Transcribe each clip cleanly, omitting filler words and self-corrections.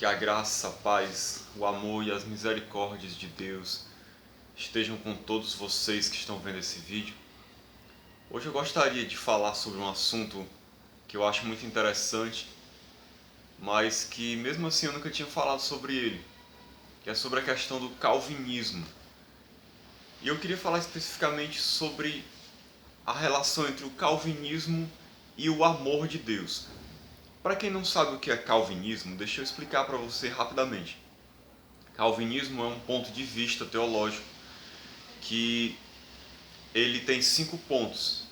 Que a graça, a paz, o amor e as misericórdias de Deus estejam com todos vocês que estão vendo esse vídeo. Hoje eu gostaria de falar sobre um assunto que eu acho muito interessante, mas que mesmo assim eu nunca tinha falado sobre ele, que é sobre a questão do calvinismo. E eu queria falar especificamente sobre a relação entre o calvinismo e o amor de Deus. Para quem não sabe o que é calvinismo, deixa eu explicar para você rapidamente. Calvinismo é um ponto de vista teológico que ele tem 5 pontos.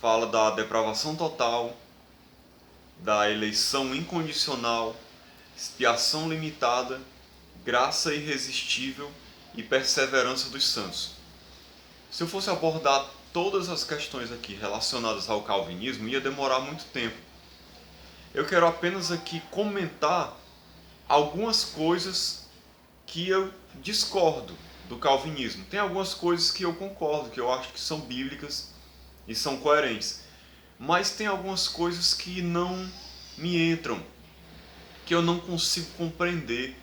Fala da depravação total, da eleição incondicional, expiação limitada, graça irresistível e perseverança dos santos. Se eu fosse abordar todas as questões aqui relacionadas ao calvinismo, ia demorar muito tempo. Eu quero apenas aqui comentar algumas coisas que eu discordo do calvinismo. Tem algumas coisas que eu concordo, que eu acho que são bíblicas e são coerentes. Mas tem algumas coisas que não me entram, que eu não consigo compreender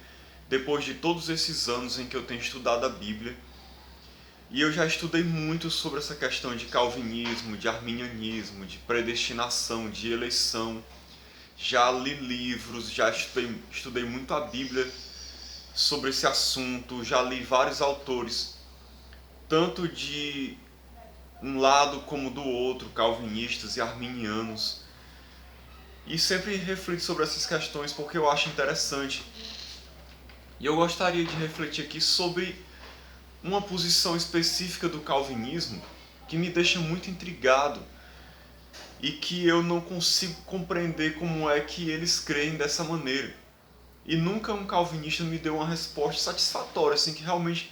depois de todos esses anos em que eu tenho estudado a Bíblia. E eu já estudei muito sobre essa questão de calvinismo, de arminianismo, de predestinação, de eleição. Já li livros, já estudei muito a Bíblia sobre esse assunto, já li vários autores, tanto de um lado como do outro, calvinistas e arminianos, e sempre reflito sobre essas questões porque eu acho interessante. E eu gostaria de refletir aqui sobre uma posição específica do calvinismo que me deixa muito intrigado e que eu não consigo compreender como é que eles creem dessa maneira. E nunca um calvinista me deu uma resposta satisfatória, assim, que realmente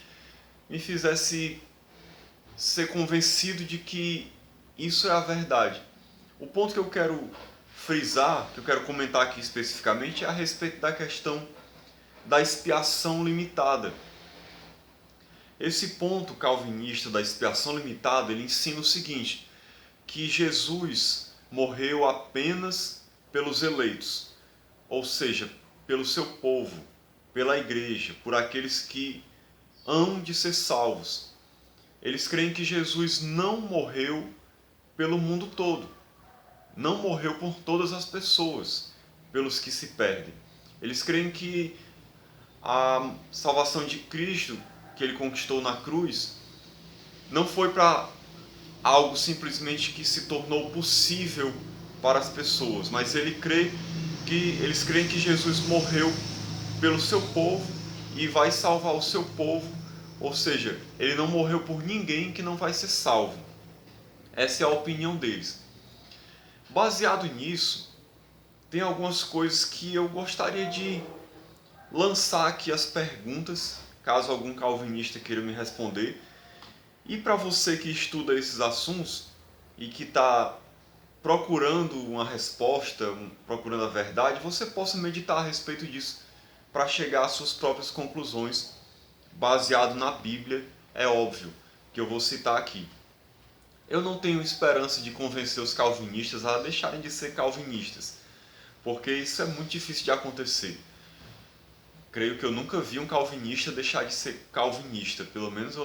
me fizesse ser convencido de que isso é a verdade. O ponto que eu quero frisar, que eu quero comentar aqui especificamente, é a respeito da questão da expiação limitada. Esse ponto calvinista da expiação limitada, ele ensina o seguinte, que Jesus morreu apenas pelos eleitos, ou seja, pelo seu povo, pela igreja, por aqueles que hão de ser salvos. Eles creem que Jesus não morreu pelo mundo todo, não morreu por todas as pessoas, pelos que se perdem. Eles creem que a salvação de Cristo, que ele conquistou na cruz, não foi para algo simplesmente que se tornou possível para as pessoas, mas eles creem que Jesus morreu pelo seu povo e vai salvar o seu povo, ou seja, ele não morreu por ninguém que não vai ser salvo. Essa é a opinião deles. Baseado nisso, tem algumas coisas que eu gostaria de lançar aqui as perguntas, caso algum calvinista queira me responder. E para você que estuda esses assuntos e que está procurando uma resposta, procurando a verdade, você possa meditar a respeito disso para chegar às suas próprias conclusões, baseado na Bíblia, é óbvio, que eu vou citar aqui. Eu não tenho esperança de convencer os calvinistas a deixarem de ser calvinistas, porque isso é muito difícil de acontecer. Creio que eu nunca vi um calvinista deixar de ser calvinista, pelo menos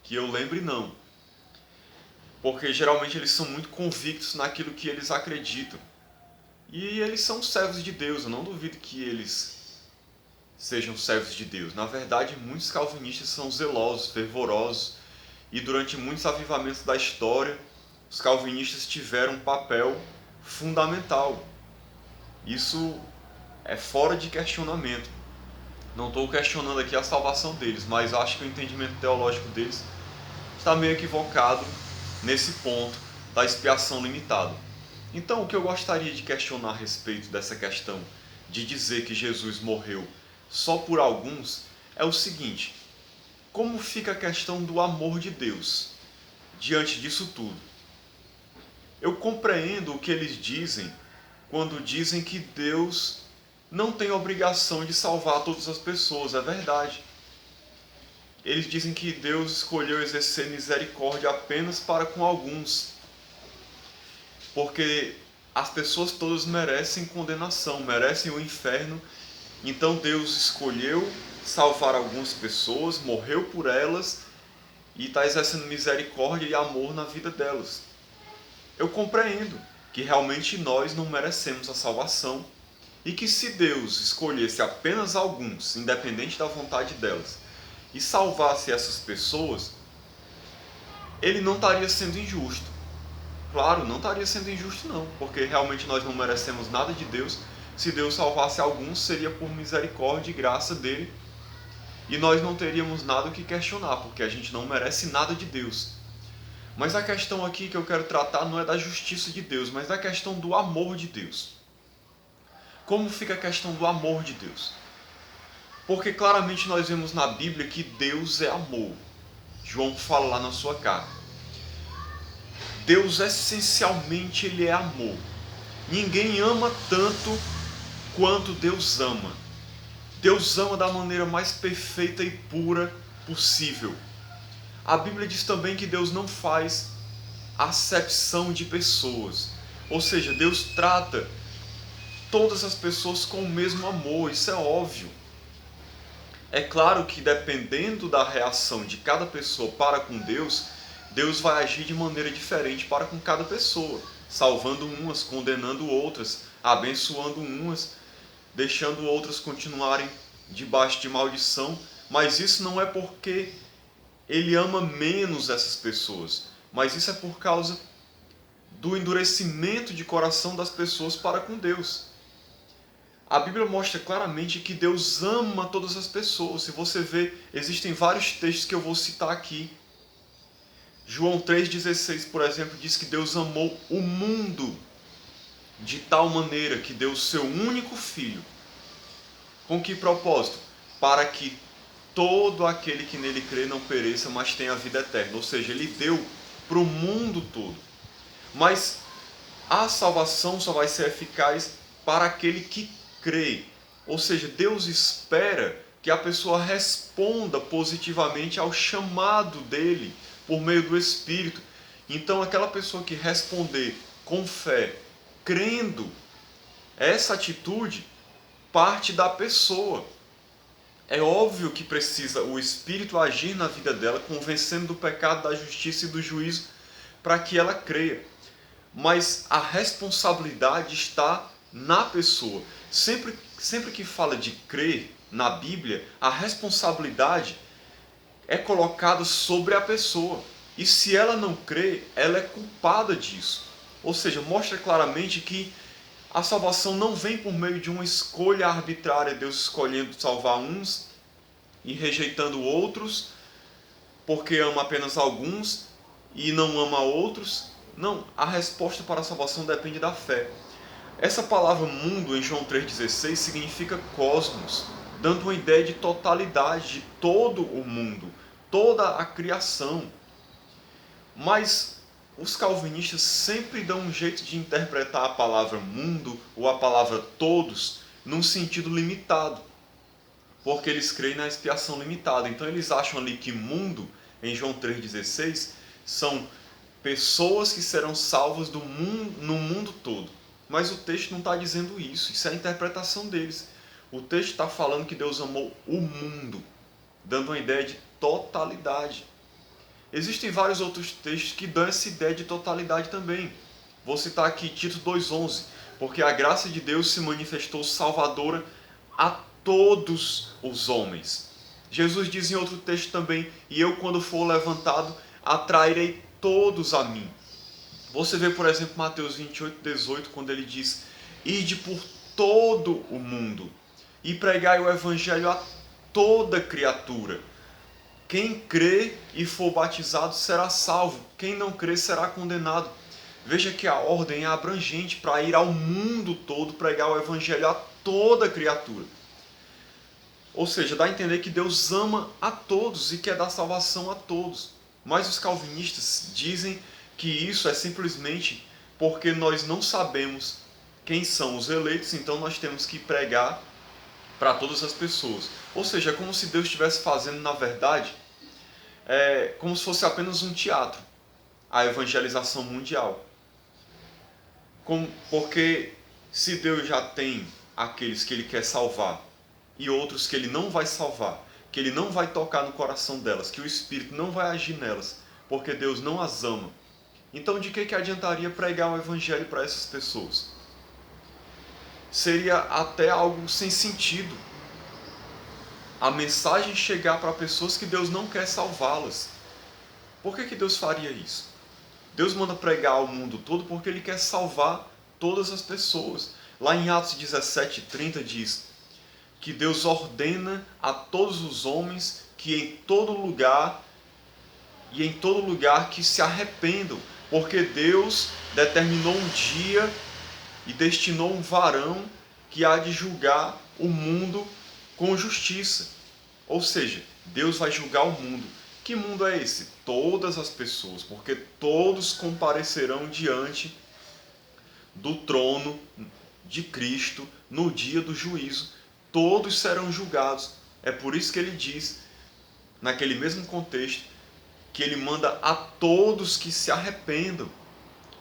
que eu lembre não. Porque geralmente eles são muito convictos naquilo que eles acreditam. E eles são servos de Deus, eu não duvido que eles sejam servos de Deus. Na verdade, muitos calvinistas são zelosos, fervorosos, e durante muitos avivamentos da história, os calvinistas tiveram um papel fundamental. Isso é fora de questionamento. Não estou questionando aqui a salvação deles, mas acho que o entendimento teológico deles está meio equivocado nesse ponto da expiação limitada. Então, o que eu gostaria de questionar a respeito dessa questão de dizer que Jesus morreu só por alguns é o seguinte: como fica a questão do amor de Deus diante disso tudo? Eu compreendo o que eles dizem quando dizem que Deus não tem obrigação de salvar todas as pessoas, é verdade. Eles dizem que Deus escolheu exercer misericórdia apenas para com alguns, porque as pessoas todas merecem condenação, merecem o inferno Então Deus escolheu salvar algumas pessoas, morreu por elas e está exercendo misericórdia e amor na vida delas. Eu compreendo que realmente nós não merecemos a salvação e que se Deus escolhesse apenas alguns, independente da vontade delas, e salvasse essas pessoas, Ele não estaria sendo injusto. Claro, não estaria sendo injusto não, porque realmente nós não merecemos nada de Deus. Se Deus salvasse alguns, seria por misericórdia e graça dele, e nós não teríamos nada o que questionar, porque a gente não merece nada de Deus. Mas a questão aqui que eu quero tratar não é da justiça de Deus, mas da questão do amor de Deus. Como fica a questão do amor de Deus? Porque claramente nós vemos na Bíblia que Deus é amor. João fala lá na sua carta. Deus essencialmente ele é amor. Ninguém ama tanto quanto Deus ama. Deus ama da maneira mais perfeita e pura possível. A Bíblia diz também que Deus não faz acepção de pessoas. Ou seja, Deus trata todas as pessoas com o mesmo amor, isso é óbvio. É claro que dependendo da reação de cada pessoa para com Deus, Deus vai agir de maneira diferente para com cada pessoa, salvando umas, condenando outras, abençoando umas, deixando outras continuarem debaixo de maldição, mas isso não é porque Ele ama menos essas pessoas, mas isso é por causa do endurecimento de coração das pessoas para com Deus. A Bíblia mostra claramente que Deus ama todas as pessoas. Se você ver, existem vários textos que eu vou citar aqui. João 3,16, por exemplo, diz que Deus amou o mundo de tal maneira que deu o seu único filho. Com que propósito? Para que todo aquele que nele crê não pereça, mas tenha a vida eterna. Ou seja, ele deu para o mundo todo. Mas a salvação só vai ser eficaz para aquele que crê. Ou seja, Deus espera que a pessoa responda positivamente ao chamado dele por meio do Espírito. Então, aquela pessoa que responder com fé, crendo, essa atitude parte da pessoa. É óbvio que precisa o Espírito agir na vida dela, convencendo do pecado, da justiça e do juízo, para que ela creia. Mas a responsabilidade está na pessoa. Sempre que fala de crer na Bíblia, a responsabilidade é colocada sobre a pessoa. E se ela não crê, ela é culpada disso. Ou seja, mostra claramente que a salvação não vem por meio de uma escolha arbitrária, Deus escolhendo salvar uns e rejeitando outros, porque ama apenas alguns e não ama outros. Não, a resposta para a salvação depende da fé. Essa palavra mundo em João 3,16 significa cosmos, dando uma ideia de totalidade de todo o mundo, toda a criação. Mas os calvinistas sempre dão um jeito de interpretar a palavra mundo ou a palavra todos num sentido limitado, porque eles creem na expiação limitada. Então eles acham ali que mundo, em João 3,16, são pessoas que serão salvas do mundo, no mundo todo. Mas o texto não está dizendo isso, isso é a interpretação deles. O texto está falando que Deus amou o mundo, dando uma ideia de totalidade. Existem vários outros textos que dão essa ideia de totalidade também. Vou citar aqui Tito 2,11, porque a graça de Deus se manifestou salvadora a todos os homens. Jesus diz em outro texto também, e eu quando for levantado, atrairei todos a mim. Você vê, por exemplo, Mateus 28,18, quando ele diz, ide por todo o mundo e pregai o evangelho a toda criatura. Quem crê e for batizado será salvo, quem não crê será condenado. Veja que a ordem é abrangente para ir ao mundo todo pregar o evangelho a toda criatura. Ou seja, dá a entender que Deus ama a todos e quer dar salvação a todos. Mas os calvinistas dizem que isso é simplesmente porque nós não sabemos quem são os eleitos, então nós temos que pregar para todas as pessoas. Ou seja, é como se Deus estivesse fazendo, na verdade, como se fosse apenas um teatro, a evangelização mundial. Porque se Deus já tem aqueles que Ele quer salvar e outros que ele não vai salvar, que ele não vai tocar no coração delas, que o Espírito não vai agir nelas, porque Deus não as ama. Então de que adiantaria pregar o Evangelho para essas pessoas? Seria até algo sem sentido. A mensagem chegar para pessoas que Deus não quer salvá-las. Por que Deus faria isso? Deus manda pregar ao mundo todo porque Ele quer salvar todas as pessoas. Lá em Atos 17:30 diz que Deus ordena a todos os homens que em todo lugar que se arrependam, porque Deus determinou um dia e destinou um varão que há de julgar o mundo com justiça. Ou seja, Deus vai julgar o mundo. Que mundo é esse? Todas as pessoas, porque todos comparecerão diante do trono de Cristo no dia do juízo. Todos serão julgados. É por isso que ele diz, naquele mesmo contexto, que ele manda a todos que se arrependam.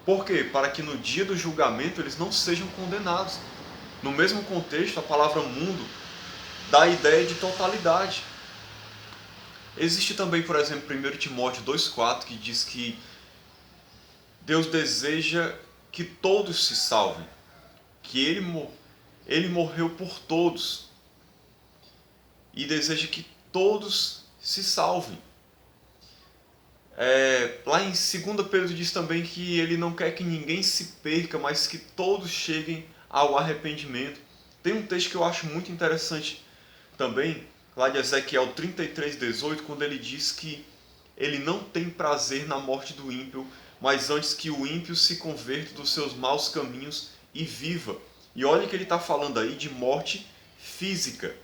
Por quê? Para que no dia do julgamento eles não sejam condenados. No mesmo contexto, a palavra mundo dá a ideia de totalidade. Existe também, por exemplo, 1 Timóteo 2,4, que diz que Deus deseja que todos se salvem, que Ele morreu por todos e deseja que todos se salvem. Lá em 2 Pedro diz também que Ele não quer que ninguém se perca, mas que todos cheguem ao arrependimento. Tem um texto que eu acho muito interessante também, lá de Ezequiel 33:18, quando ele diz que ele não tem prazer na morte do ímpio, mas antes que o ímpio se converta dos seus maus caminhos e viva. E olha que ele está falando aí de morte física.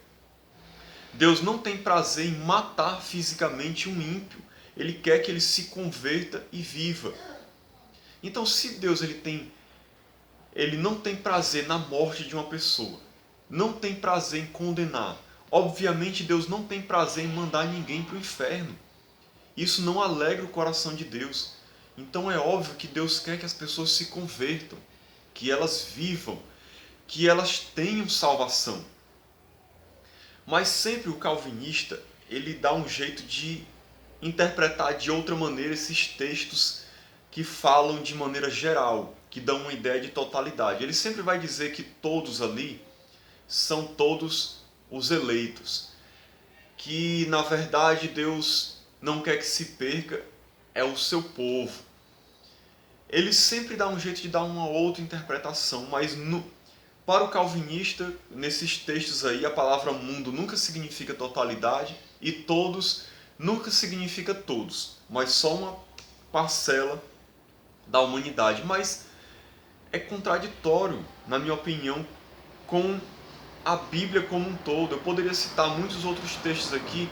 Deus não tem prazer em matar fisicamente um ímpio. Ele quer que ele se converta e viva. Então, se Deus ele não tem prazer na morte de uma pessoa, não tem prazer em condenar, obviamente Deus não tem prazer em mandar ninguém para o inferno. Isso não alegra o coração de Deus. Então é óbvio que Deus quer que as pessoas se convertam, que elas vivam, que elas tenham salvação. Mas sempre o calvinista, ele dá um jeito de interpretar de outra maneira esses textos que falam de maneira geral, que dão uma ideia de totalidade. Ele sempre vai dizer que todos ali são todos os eleitos, que na verdade Deus não quer que se perca, é o seu povo. Ele sempre dá um jeito de dar uma outra interpretação, mas para o calvinista, nesses textos aí, a palavra mundo nunca significa totalidade e todos nunca significa todos, mas só uma parcela da humanidade. Mas é contraditório, na minha opinião, com a Bíblia como um todo. Eu poderia citar muitos outros textos aqui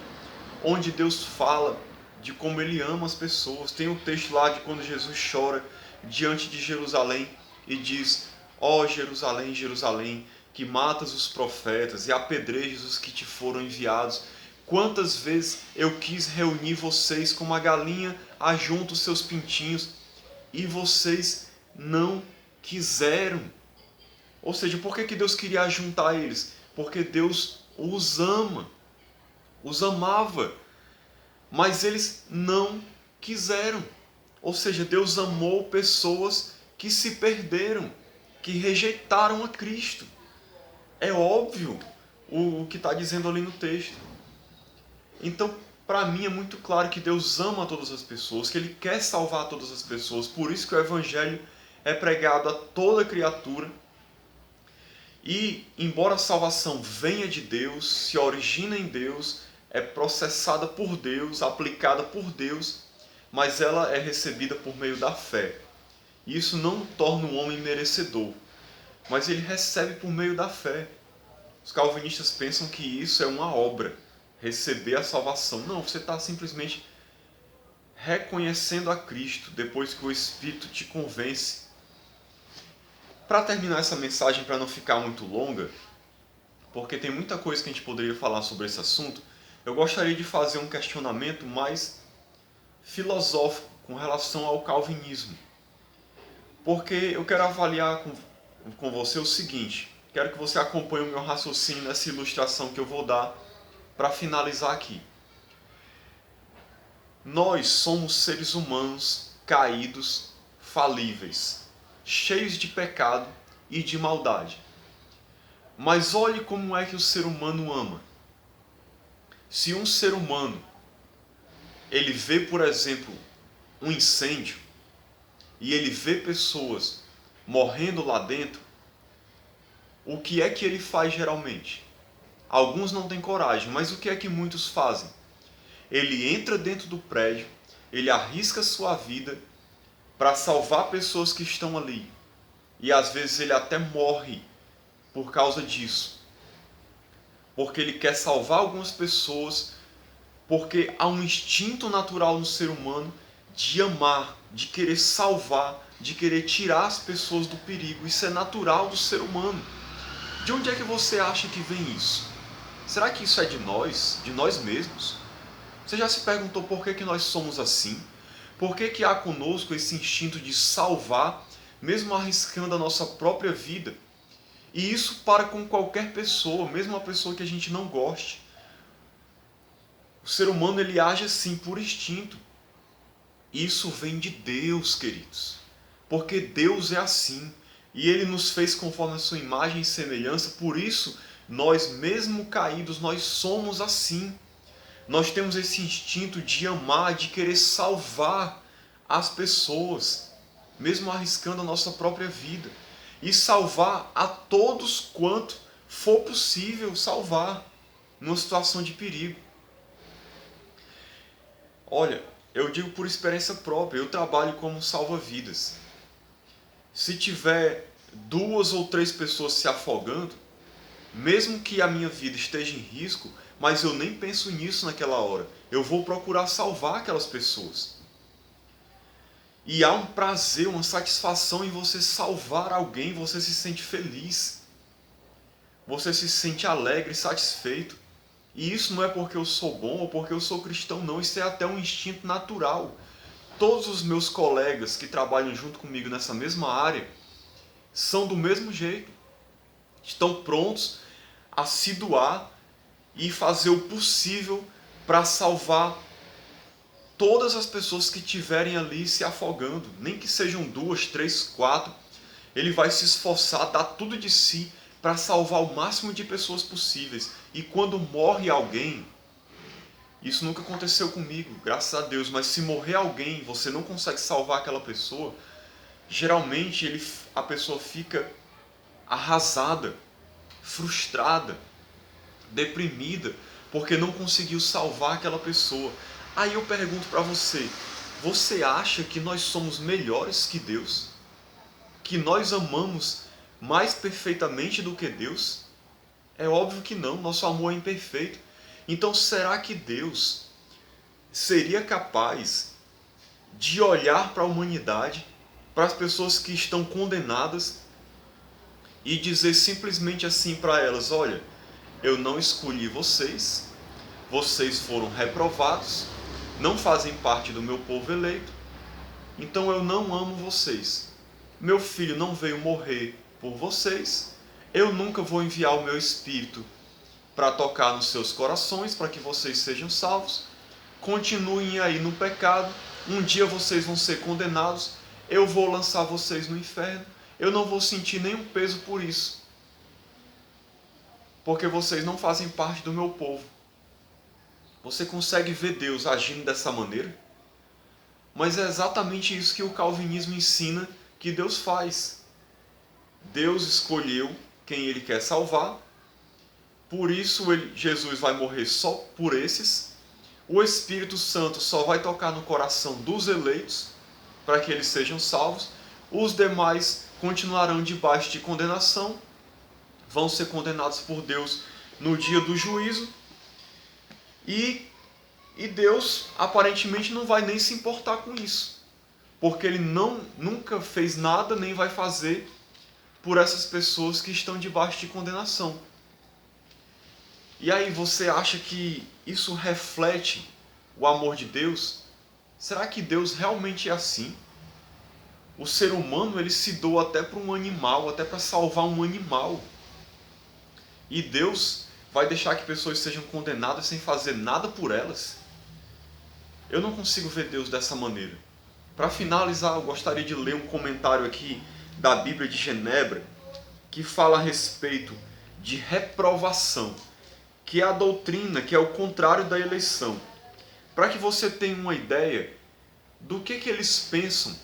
onde Deus fala de como Ele ama as pessoas. Tem um texto lá de quando Jesus chora diante de Jerusalém e diz: ó Jerusalém, Jerusalém, que matas os profetas e apedrejas os que te foram enviados. Quantas vezes eu quis reunir vocês como a galinha ajunta os seus pintinhos e vocês não quiseram. Ou seja, por que Deus queria ajuntar eles? Porque Deus os ama, os amava, mas eles não quiseram. Ou seja, Deus amou pessoas que se perderam, que rejeitaram a Cristo. É óbvio o que está dizendo ali no texto. Então, para mim é muito claro que Deus ama todas as pessoas, que Ele quer salvar todas as pessoas. Por isso que o Evangelho é pregado a toda criatura. E, embora a salvação venha de Deus, se origina em Deus, é processada por Deus, aplicada por Deus, mas ela é recebida por meio da fé. Isso não torna o homem merecedor, mas ele recebe por meio da fé. Os calvinistas pensam que isso é uma obra, receber a salvação. Não, você está simplesmente reconhecendo a Cristo depois que o Espírito te convence. Para terminar essa mensagem, para não ficar muito longa, porque tem muita coisa que a gente poderia falar sobre esse assunto, eu gostaria de fazer um questionamento mais filosófico com relação ao calvinismo. Porque eu quero avaliar com você o seguinte: Quero que você acompanhe o meu raciocínio nessa ilustração que eu vou dar para finalizar aqui. Nós somos seres humanos caídos, falíveis, cheios de pecado e de maldade. Mas olhe como é que o ser humano ama. Se um ser humano, ele vê, por exemplo, um incêndio, e ele vê pessoas morrendo lá dentro, o que é que ele faz geralmente? Alguns não têm coragem, mas o que é que muitos fazem? Ele entra dentro do prédio, ele arrisca sua vida para salvar pessoas que estão ali. E às vezes ele até morre por causa disso. Porque ele quer salvar algumas pessoas, porque há um instinto natural no ser humano de amar, de querer salvar, de querer tirar as pessoas do perigo. Isso é natural do ser humano. De onde é que você acha que vem isso? Será que isso é de nós mesmos? Você já se perguntou por que nós somos assim? Por que há conosco esse instinto de salvar, mesmo arriscando a nossa própria vida? E isso para com qualquer pessoa, mesmo uma pessoa que a gente não goste. O ser humano ele age assim por instinto. Isso vem de Deus, queridos. Porque Deus é assim. E Ele nos fez conforme a sua imagem e semelhança. Por isso, nós mesmo caídos, nós somos assim. Nós temos esse instinto de amar, de querer salvar as pessoas, mesmo arriscando a nossa própria vida. E salvar a todos quanto for possível salvar numa situação de perigo. Olha, eu digo por experiência própria, eu trabalho como salva-vidas. Se tiver 2 ou 3 pessoas se afogando, mesmo que a minha vida esteja em risco, mas eu nem penso nisso naquela hora, eu vou procurar salvar aquelas pessoas. E há um prazer, uma satisfação em você salvar alguém, você se sente feliz, você se sente alegre, satisfeito. E isso não é porque eu sou bom ou porque eu sou cristão, não. Isso é até um instinto natural. Todos os meus colegas que trabalham junto comigo nessa mesma área são do mesmo jeito. Estão prontos a se doar e fazer o possível para salvar todas as pessoas que estiverem ali se afogando. Nem que sejam 2, 3, 4. Ele vai se esforçar, dar tudo de si para salvar o máximo de pessoas possíveis. E quando morre alguém, isso nunca aconteceu comigo, graças a Deus, mas se morrer alguém, você não consegue salvar aquela pessoa, geralmente a pessoa fica arrasada, frustrada, deprimida, porque não conseguiu salvar aquela pessoa. Aí eu pergunto para você, você acha que nós somos melhores que Deus? Que nós amamos mais perfeitamente do que Deus? É óbvio que não, nosso amor é imperfeito. Então será que Deus seria capaz de olhar para a humanidade, para as pessoas que estão condenadas e dizer simplesmente assim para elas: olha, eu não escolhi vocês, vocês foram reprovados, não fazem parte do meu povo eleito, então eu não amo vocês. Meu filho não veio morrer por vocês, eu nunca vou enviar o meu Espírito para tocar nos seus corações, para que vocês sejam salvos. Continuem aí no pecado, um dia vocês vão ser condenados, eu vou lançar vocês no inferno, eu não vou sentir nenhum peso por isso, porque vocês não fazem parte do meu povo. Você consegue ver Deus agindo dessa maneira? Mas é exatamente isso que o calvinismo ensina que Deus faz. Deus escolheu quem Ele quer salvar, por isso Jesus vai morrer só por esses. O Espírito Santo só vai tocar no coração dos eleitos, para que eles sejam salvos. Os demais continuarão debaixo de condenação, vão ser condenados por Deus no dia do juízo. E Deus aparentemente não vai nem se importar com isso, porque Ele nunca fez nada, nem vai fazer por essas pessoas que estão debaixo de condenação. E aí, você acha que isso reflete o amor de Deus? Será que Deus realmente é assim? O ser humano ele se doa até para um animal, até para salvar um animal. E Deus vai deixar que pessoas sejam condenadas sem fazer nada por elas? Eu não consigo ver Deus dessa maneira. Para finalizar, eu gostaria de ler um comentário aqui da Bíblia de Genebra, que fala a respeito de reprovação, que é a doutrina que é o contrário da eleição. Para que você tenha uma ideia do que eles pensam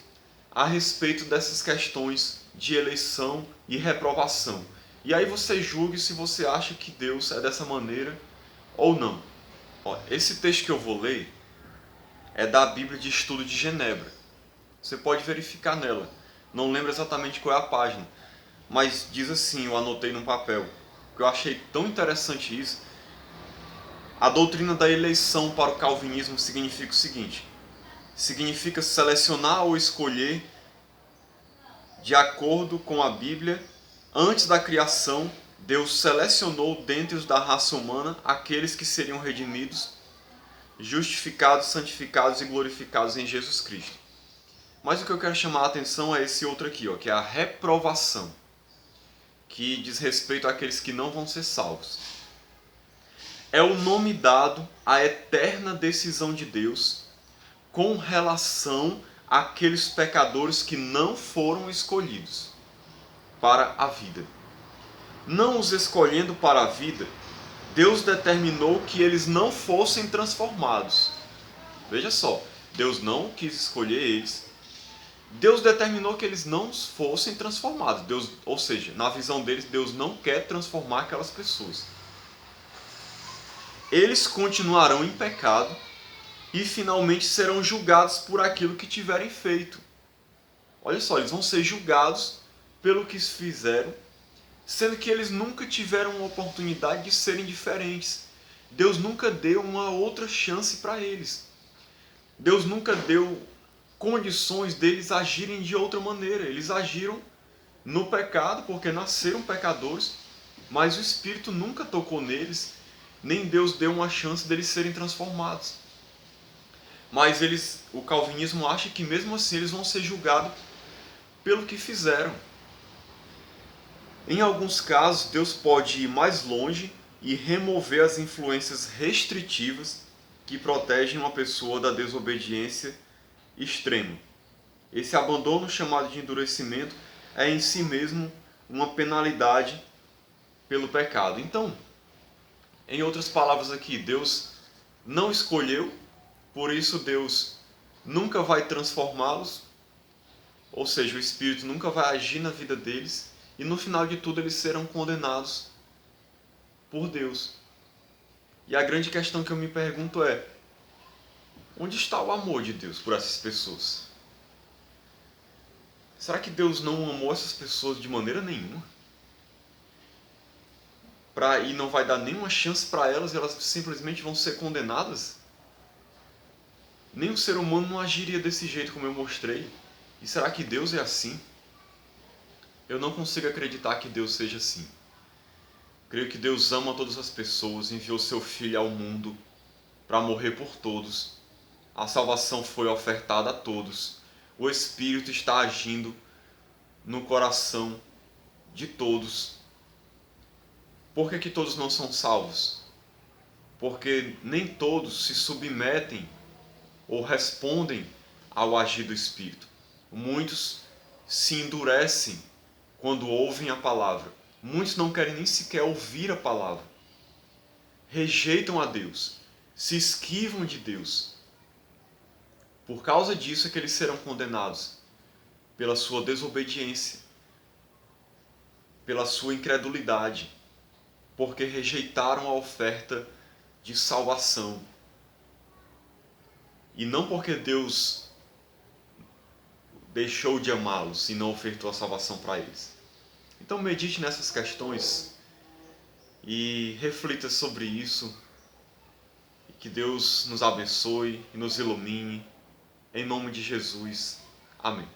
a respeito dessas questões de eleição e reprovação. E aí você julgue se você acha que Deus é dessa maneira ou não. Esse texto que eu vou ler é da Bíblia de Estudo de Genebra. Você pode verificar nela. Não lembro exatamente qual é a página, mas diz assim, eu anotei num papel, que eu achei tão interessante isso. A doutrina da eleição para o calvinismo significa o seguinte: significa selecionar ou escolher de acordo com a Bíblia. Antes da criação, Deus selecionou dentre os da raça humana aqueles que seriam redimidos, justificados, santificados e glorificados em Jesus Cristo. Mas o que eu quero chamar a atenção é esse outro aqui, que é a reprovação, que diz respeito àqueles que não vão ser salvos. É o nome dado à eterna decisão de Deus com relação àqueles pecadores que não foram escolhidos para a vida. Não os escolhendo para a vida, Deus determinou que eles não fossem transformados. Veja só, Deus não quis escolher eles. Deus determinou que eles não fossem transformados. Deus, ou seja, na visão deles, Deus não quer transformar aquelas pessoas. Eles continuarão em pecado e finalmente serão julgados por aquilo que tiverem feito. Olha só, eles vão ser julgados pelo que fizeram, sendo que eles nunca tiveram uma oportunidade de serem diferentes. Deus nunca deu uma outra chance para eles. Deus nunca deu condições deles agirem de outra maneira. Eles agiram no pecado porque nasceram pecadores, mas o Espírito nunca tocou neles, nem Deus deu uma chance deles serem transformados. Mas o calvinismo acha que mesmo assim eles vão ser julgados pelo que fizeram. Em alguns casos, Deus pode ir mais longe e remover as influências restritivas que protegem uma pessoa da desobediência extrema. Esse abandono, chamado de endurecimento, é em si mesmo uma penalidade pelo pecado. Então, em outras palavras aqui, Deus não escolheu, por isso Deus nunca vai transformá-los, ou seja, o Espírito nunca vai agir na vida deles, e no final de tudo eles serão condenados por Deus. E a grande questão que eu me pergunto é: onde está o amor de Deus por essas pessoas? Será que Deus não amou essas pessoas de maneira nenhuma? E não vai dar nenhuma chance para elas e elas simplesmente vão ser condenadas? Nem o ser humano não agiria desse jeito como eu mostrei. E será que Deus é assim? Eu não consigo acreditar que Deus seja assim. Creio que Deus ama todas as pessoas, enviou seu Filho ao mundo para morrer por todos. A salvação foi ofertada a todos. O Espírito está agindo no coração de todos. Por que todos não são salvos? Porque nem todos se submetem ou respondem ao agir do Espírito. Muitos se endurecem quando ouvem a palavra. Muitos não querem nem sequer ouvir a palavra. Rejeitam a Deus, se esquivam de Deus. Por causa disso é que eles serão condenados pela sua desobediência, pela sua incredulidade, porque rejeitaram a oferta de salvação. E não porque Deus deixou de amá-los e não ofertou a salvação para eles. Então medite nessas questões e reflita sobre isso. E que Deus nos abençoe e nos ilumine. Em nome de Jesus. Amém.